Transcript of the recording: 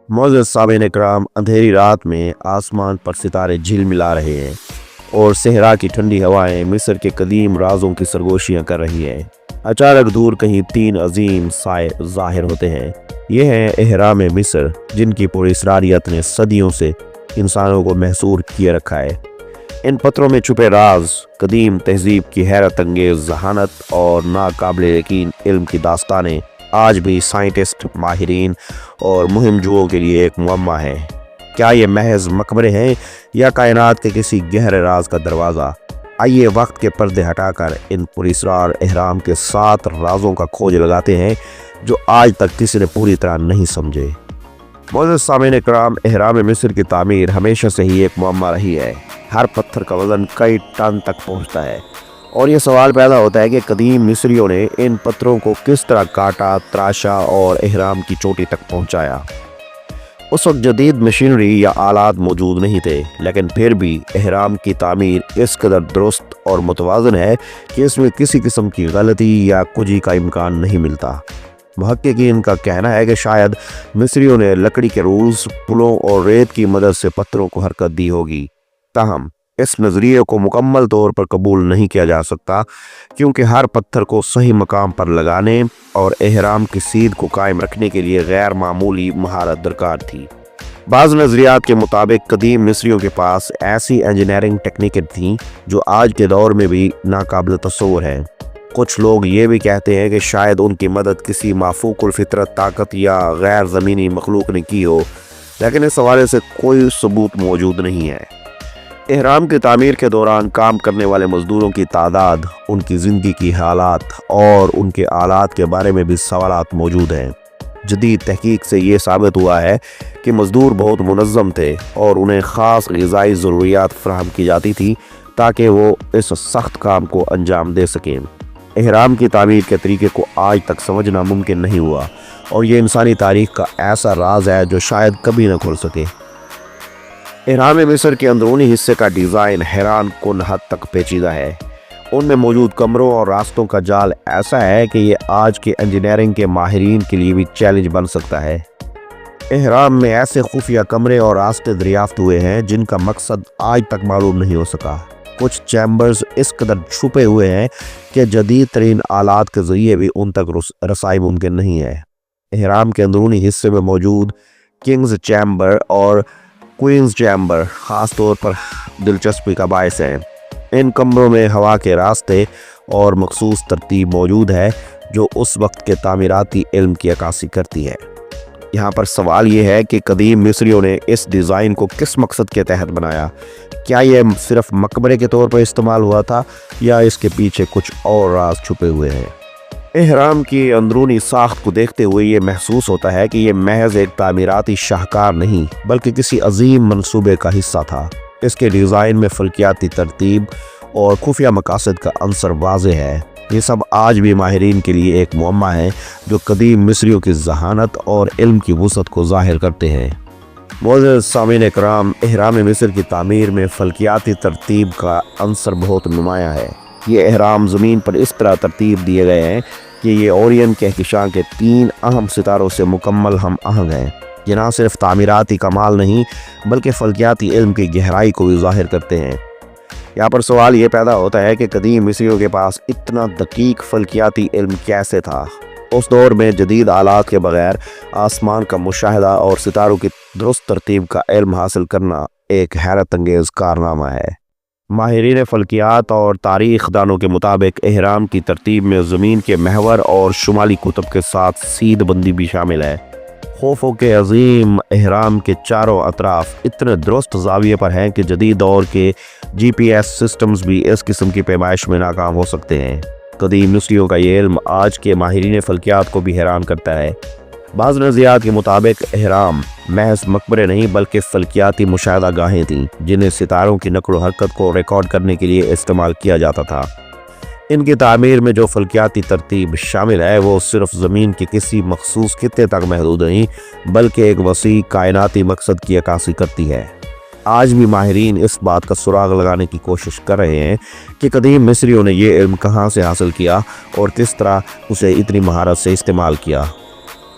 معزز سامعین اکرام، اندھیری رات میں آسمان پر ستارے جھلملا رہے ہیں اور صحرا کی ٹھنڈی ہوائیں مصر کے قدیم رازوں کی سرگوشیاں کر رہی ہیں۔ اچانک دور کہیں تین عظیم سائے ظاہر ہوتے ہیں۔ یہ ہیں اہرام مصر، جن کی پوری اسراریت نے صدیوں سے انسانوں کو محصور کیے رکھا ہے۔ ان پتھروں میں چھپے راز، قدیم تہذیب کی حیرت انگیز ذہانت اور ناقابل یقین علم کی داستانیں آج بھی سائنٹسٹ، ماہرین اور مہم جوؤں کے لیے ایک معمہ ہے۔ کیا یہ محض مقبرے ہیں یا کائنات کے کسی گہرے راز کا دروازہ؟ آئیے وقت کے پردے ہٹا کر ان پراسرار اہرام کے 7 رازوں کا کھوج لگاتے ہیں جو آج تک کسی نے پوری طرح نہیں سمجھے۔ معزز سامعین اکرام، اہرام مصر کی تعمیر ہمیشہ سے ہی ایک معمہ رہی ہے۔ ہر پتھر کا وزن کئی ٹن تک پہنچتا ہے اور یہ سوال پیدا ہوتا ہے کہ قدیم مصریوں نے ان پتھروں کو کس طرح کاٹا، تراشا اور اہرام کی چوٹی تک پہنچایا۔ اس وقت جدید مشینری یا آلات موجود نہیں تھے، لیکن پھر بھی اہرام کی تعمیر اس قدر درست اور متوازن ہے کہ اس میں کسی قسم کی غلطی یا کجی کا امکان نہیں ملتا۔ محققین کا کہنا ہے کہ شاید مصریوں نے لکڑی کے رولز، پلوں اور ریت کی مدد سے پتھروں کو حرکت دی ہوگی۔ تاہم اس نظریے کو مکمل طور پر قبول نہیں کیا جا سکتا، کیونکہ ہر پتھر کو صحیح مقام پر لگانے اور اہرام کی سیدھ کو قائم رکھنے کے لیے غیر معمولی مہارت درکار تھی۔ بعض نظریات کے مطابق قدیم مصریوں کے پاس ایسی انجینئرنگ ٹیکنیکیں تھیں جو آج کے دور میں بھی ناقابل تصور ہیں۔ کچھ لوگ یہ بھی کہتے ہیں کہ شاید ان کی مدد کسی مافوق الفطرت طاقت یا غیر زمینی مخلوق نے کی ہو، لیکن اس حوالے سے کوئی ثبوت موجود نہیں ہے۔ اہرام کی تعمیر کے دوران کام کرنے والے مزدوروں کی تعداد، ان کی زندگی کی حالات اور ان کے آلات کے بارے میں بھی سوالات موجود ہیں۔ جدید تحقیق سے یہ ثابت ہوا ہے کہ مزدور بہت منظم تھے اور انہیں خاص غذائی ضروریات فراہم کی جاتی تھی تاکہ وہ اس سخت کام کو انجام دے سکیں۔ اہرام کی تعمیر کے طریقے کو آج تک سمجھنا ممکن نہیں ہوا اور یہ انسانی تاریخ کا ایسا راز ہے جو شاید کبھی نہ کھل سکے۔ اہرام مصر کے اندرونی حصے کا ڈیزائن حیران کن حد تک پیچیدہ ہے۔ ان میں موجود کمروں اور راستوں کا جال ایسا ہے کہ یہ آج کے انجینئرنگ کے ماہرین کے لیے بھی چیلنج بن سکتا ہے۔ اہرام میں ایسے خفیہ کمرے اور راستے دریافت ہوئے ہیں جن کا مقصد آج تک معلوم نہیں ہو سکا۔ کچھ چیمبرز اس قدر چھپے ہوئے ہیں کہ جدید ترین آلات کے ذریعے بھی ان تک رسائی ممکن نہیں ہے۔ اہرام کے اندرونی حصے میں موجود کنگز چیمبر اور کوئنز چیمبر خاص طور پر دلچسپی کا باعث ہیں۔ ان کمروں میں ہوا کے راستے اور مخصوص ترتیب موجود ہے جو اس وقت کے تعمیراتی علم کی عکاسی کرتی ہے۔ یہاں پر سوال یہ ہے کہ قدیم مصریوں نے اس ڈیزائن کو کس مقصد کے تحت بنایا؟ کیا یہ صرف مقبرے کے طور پر استعمال ہوا تھا یا اس کے پیچھے کچھ اور راز چھپے ہوئے ہیں؟ اہرام کی اندرونی ساخت کو دیکھتے ہوئے یہ محسوس ہوتا ہے کہ یہ محض ایک تعمیراتی شاہکار نہیں بلکہ کسی عظیم منصوبے کا حصہ تھا۔ اس کے ڈیزائن میں فلکیاتی ترتیب اور خفیہ مقاصد کا عنصر واضح ہے۔ یہ سب آج بھی ماہرین کے لیے ایک معمہ ہے جو قدیم مصریوں کی ذہانت اور علم کی وسعت کو ظاہر کرتے ہیں۔ معزز سامعین اکرام، اہرام مصر کی تعمیر میں فلکیاتی ترتیب کا عنصر بہت نمایاں ہے۔ یہ اہرام زمین پر اس طرح ترتیب دیے گئے ہیں کہ یہ اورین کہکشاں کے 3 اہم ستاروں سے مکمل ہم آہنگ ہیں۔ یہ نہ صرف تعمیراتی کمال نہیں بلکہ فلکیاتی علم کی گہرائی کو بھی ظاہر کرتے ہیں۔ یہاں پر سوال یہ پیدا ہوتا ہے کہ قدیم مصریوں کے پاس اتنا دقیق فلکیاتی علم کیسے تھا؟ اس دور میں جدید آلات کے بغیر آسمان کا مشاہدہ اور ستاروں کی درست ترتیب کا علم حاصل کرنا ایک حیرت انگیز کارنامہ ہے۔ ماہرین فلکیات اور تاریخ دانوں کے مطابق اہرام کی ترتیب میں زمین کے محور اور شمالی قطب کے ساتھ سیدھ بندی بھی شامل ہے۔ خوفو کے عظیم اہرام کے چاروں اطراف اتنے درست زاویے پر ہیں کہ جدید دور کے GPS سسٹمز بھی اس قسم کی پیمائش میں ناکام ہو سکتے ہیں۔ قدیم مصریوں کا یہ علم آج کے ماہرین فلکیات کو بھی حیران کرتا ہے۔ بعض نظریات کے مطابق اہرام محض مقبرے نہیں بلکہ فلکیاتی مشاہدہ گاہیں تھیں جنہیں ستاروں کی نقل و حرکت کو ریکارڈ کرنے کے لیے استعمال کیا جاتا تھا۔ ان کی تعمیر میں جو فلکیاتی ترتیب شامل ہے وہ صرف زمین کے کسی مخصوص خطے تک محدود نہیں بلکہ ایک وسیع کائناتی مقصد کی عکاسی کرتی ہے۔ آج بھی ماہرین اس بات کا سراغ لگانے کی کوشش کر رہے ہیں کہ قدیم مصریوں نے یہ علم کہاں سے حاصل کیا اور کس طرح اسے اتنی مہارت سے استعمال کیا۔